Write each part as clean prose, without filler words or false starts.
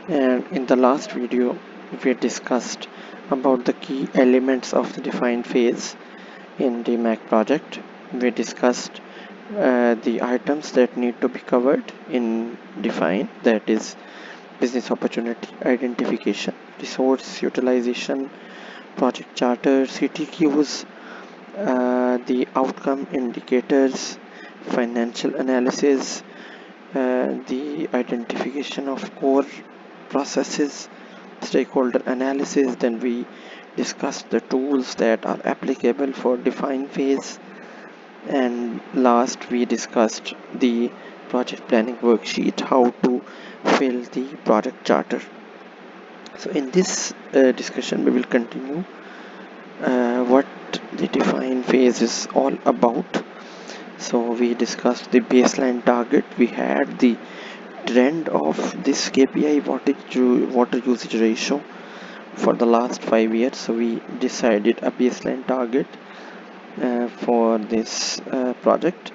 And in the last video, we discussed about the key elements of the defined phase in the DMAIC project. We discussed the items that need to be covered in define, that is business opportunity identification, resource utilization, project charter, CTQs, the outcome indicators, financial analysis, the identification of core processes, stakeholder analysis. Then we discussed the tools that are applicable for define phase, and last we discussed the project planning worksheet, how to fill the project charter. So in this discussion we will continue what the define phase is all about. So we discussed the baseline target, we had the trend of this KPI, water usage ratio for the last 5 years. So we decided a baseline target for this project.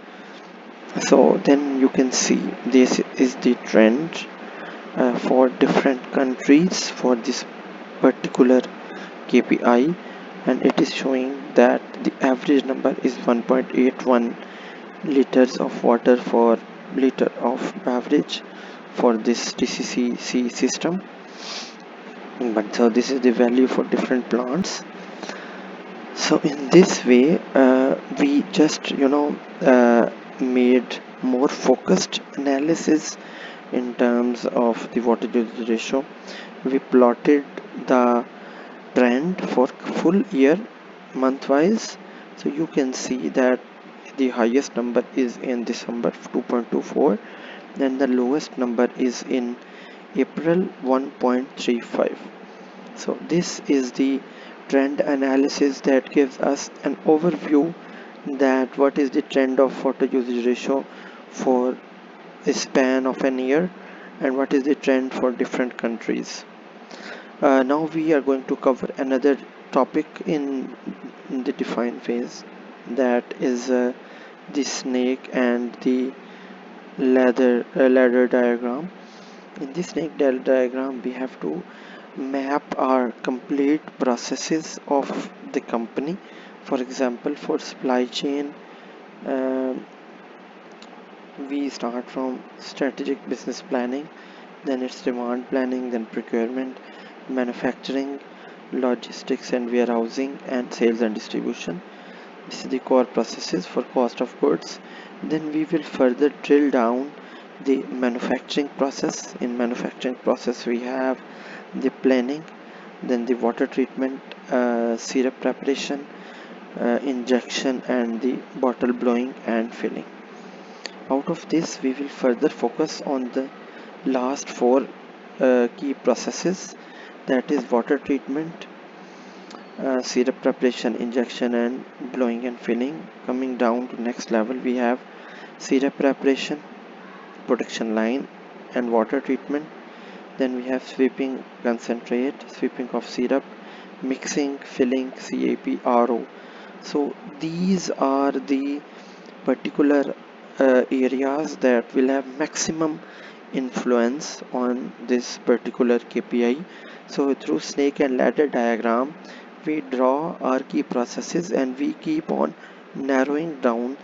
So then you can see this is the trend for different countries for this particular KPI, and it is showing that the average number is 1.81 liters of water for liter of beverage for this TCCC system. But so this is the value for different plants. So in this way we just made more focused analysis in terms of the water usage ratio. We plotted the trend for full year month wise. So you can see that the highest number is in December 2.24, then the lowest number is in April 1.35. So this is the trend analysis that gives us an overview that what is the trend of water usage ratio for a span of an year and what is the trend for different countries. Now we are going to cover another topic in the define phase, that is the snake and the ladder diagram. In this snake diagram we have to map our complete processes of the company. For example, for supply chain, uh, we start from strategic business planning, then it's demand planning, then procurement, manufacturing, logistics and warehousing, and sales and distribution. This is the core processes for cost of goods. Then we will further drill down the manufacturing process. In manufacturing process we have the planning, then the water treatment, syrup preparation, injection, and the bottle blowing and filling. Out of this we will further focus on the last four key processes, that is water treatment, syrup preparation, injection, and blowing and filling. Coming down to next level we have syrup preparation, production line, and water treatment. Then we have sweeping concentrate, sweeping of syrup, mixing, filling, CAP, RO. So these are the particular areas that will have maximum influence on this particular KPI. So through snake and ladder diagram we draw our key processes and we keep on narrowing down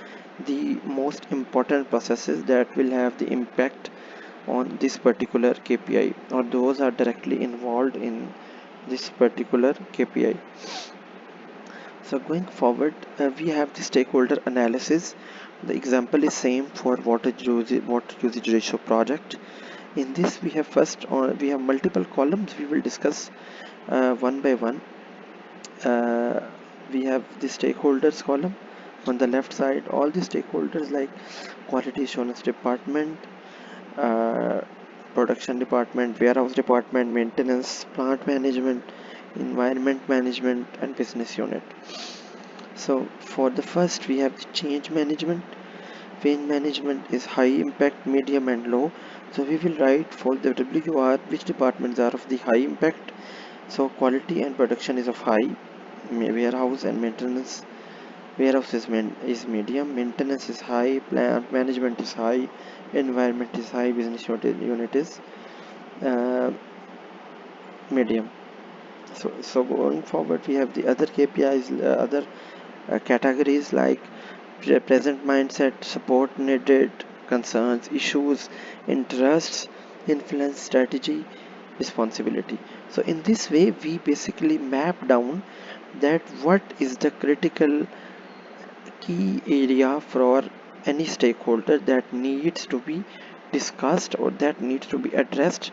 the most important processes that will have the impact on this particular KPI, or those are directly involved in this particular KPI. So going forward, we have the stakeholder analysis. The example is same for water usage ratio project. In this we have we have multiple columns. We will discuss one by one. Uh, we have the stakeholders column. On the left side, all the stakeholders like quality assurance department, uh, production department, warehouse department, maintenance, plant management, environment management, and business unit. So for the first we have the change management. Change management is high impact, medium, and low. So we will write for the WR which departments are of the high impact. So quality and production is of high, warehouse and maintenance. Warehouse is medium, maintenance is high, plant management is high, environment is high, business unit is medium. So going forward, we have the other KPIs, other categories like present mindset, support needed, concerns, issues, interests, influence, strategy, responsibility. So in this way, we basically map down that what is the critical key area for any stakeholder that needs to be discussed or that needs to be addressed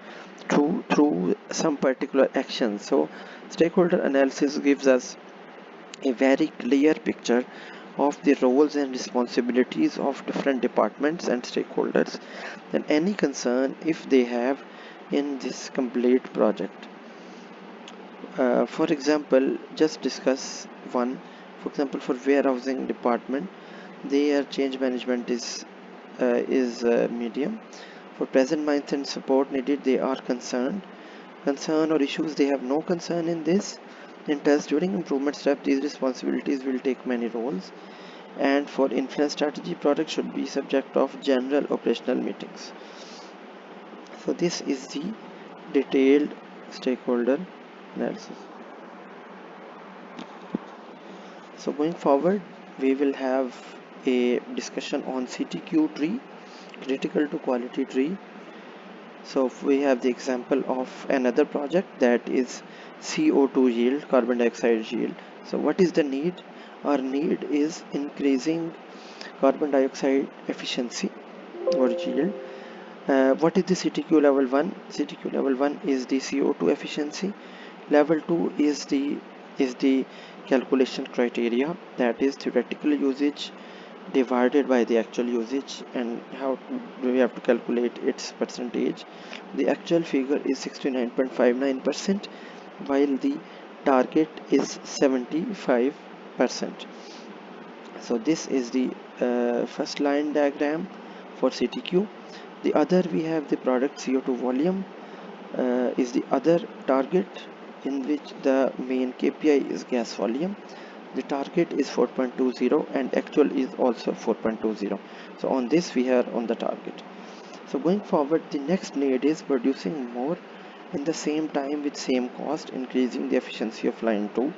through some particular action. So stakeholder analysis gives us a very clear picture of the roles and responsibilities of different departments and stakeholders and any concern if they have in this complete project. For example, just discuss one. For example, for warehousing department, their change management is medium. For present mindset and support needed, they are concern or issues, they have no concern in this. In test during improvement step, these responsibilities will take many roles. And for influence strategy, product should be subject of general operational meetings. So this is the detailed stakeholder analysis. So going forward, we will have a discussion on CTQ tree, critical to quality tree. So we have the example of another project, that is CO2 yield, carbon dioxide yield. So what is the need? Our need is increasing carbon dioxide efficiency or yield. What is the CTQ level 1? CTQ level 1 is the CO2 efficiency. Level 2 is the calculation criteria, that is theoretical usage divided by the actual usage, and how do we have to calculate its percentage. The actual figure is 69.59%, while the target is 75%. So this is the first line diagram for CTQ. The other, we have the product CO2 volume is the other target, in which the main KPI is gas volume. The target is 4.20 and actual is also 4.20. So on this we are on the target. So going forward, the next need is producing more in the same time with same cost, increasing the efficiency of line 2.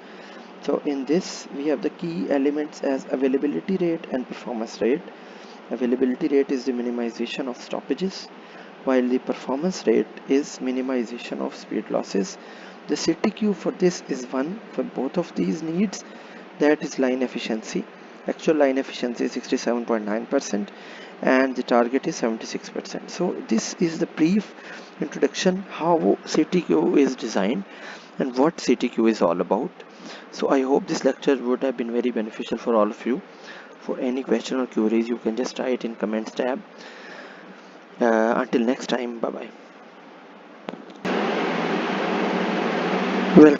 So in this we have the key elements as availability rate and performance rate. Availability rate is the minimization of stoppages, while the performance rate is minimization of speed losses. The CTQ for this is 1 for both of these needs, that is line efficiency. Actual line efficiency is 67.9% and the target is 76%. So this is the brief introduction how CTQ is designed and what CTQ is all about. So I hope this lecture would have been very beneficial for all of you. For any question or queries, you can just write in comments tab. Until next time, bye bye. Well,